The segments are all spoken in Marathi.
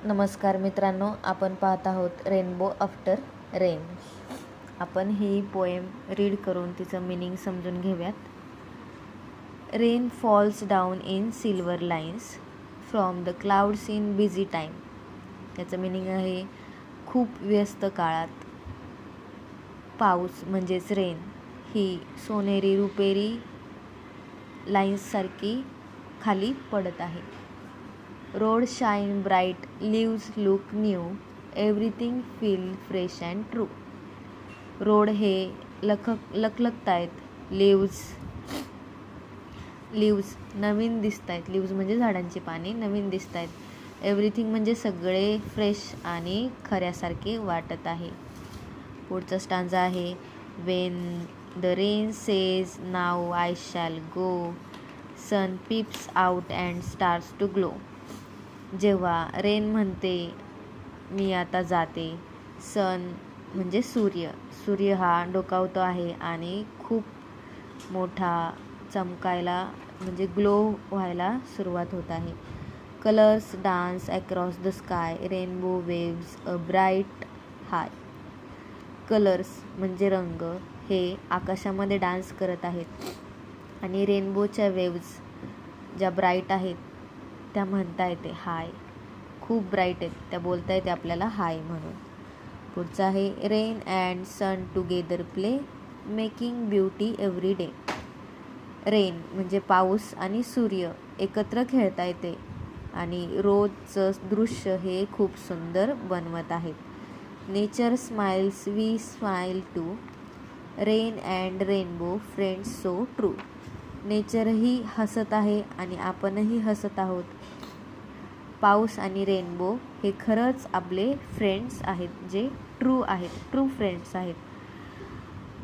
नमस्कार मित्रांनो, आपण पाहत आहोत रेनबो आफ्टर रेन. आपण ही पोएम रीड करून तिचं मीनिंग समजून घेऊयात. Rain false down in silver lines from the clouds in busy time. त्याचं मीनिंग आहे खूप व्यस्त काळात पाऊस म्हणजेच रेन ही सोनेरी रुपेरी लाईन्ससारखी खाली पडत आहे. Road shine bright, leaves look new, everything feel fresh and true. Road हे लखलखत आहेत, लिव्स नवीन दिसत आहेत. लिव्स म्हणजे झाडांची पाने नवीन दिसत आहेत. एव्हरीथिंग म्हणजे सगळे फ्रेश आणि खऱ्यासारखे वाटत आहे. पुढचा स्टांजा आहे when the rain says now I shall go, sun peeps out and stars to glow. जेव्हा रेन म्हणते मी आता जाते, सन म्हणजे सूर्य हा डोकावतो आहे आणि खूप मोठा चमकायला म्हणजे ग्लो व्हायला सुरुवात होत आहे. Colours dance across the sky, rainbow waves a bright high. Colours म्हणजे रंग हे आकाशामध्ये डान्स करत आहेत आणि रेनबोच्या वेव्ज ज्या ब्राईट आहेत त्या म्हणता येते हाय, खूप ब्राईट आहेत, त्या बोलता येते आपल्याला हाय म्हणून. पुढचं आहे rain and sun together play, making beauty every day. Rain म्हणजे पाऊस आणि सूर्य एकत्र खेळता येते आणि रोजचं दृश्य हे खूप सुंदर बनवत आहेत. Nature smiles, we smile too, rain and rainbow friends so true. नेचरही हसत आहे आणि आपणही हसत आहोत. पाऊस आणि रेनबो हे खरंच आपले फ्रेंड्स आहेत, जे ट्रू आहेत, ट्रू फ्रेंड्स आहेत.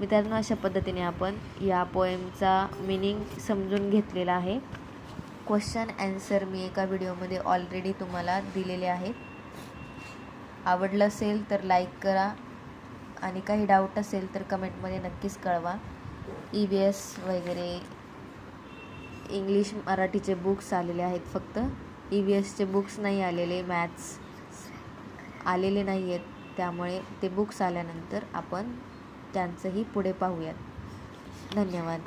मित्रांनो, अशा पद्धतीने आपण या पोएमचा मीनिंग समजून घेतलेला आहे. क्वेश्चन ॲन्सर मी एका व्हिडिओमध्ये ऑलरेडी तुम्हाला दिलेले आहेत. आवडलं असेल तर लाईक करा आणि काही डाऊट असेल तर कमेंटमध्ये नक्कीच कळवा. EVS वगैरे इंग्लिश मराठीचे बुक्स आलेले आहेत, फक्त EVSचे बुक्स नाही आलेले, मॅथ्स आलेले नाही आहेत. त्यामुळे ते बुक्स आल्यानंतर आपण त्यांचंही पुढे पाहूयात. धन्यवाद.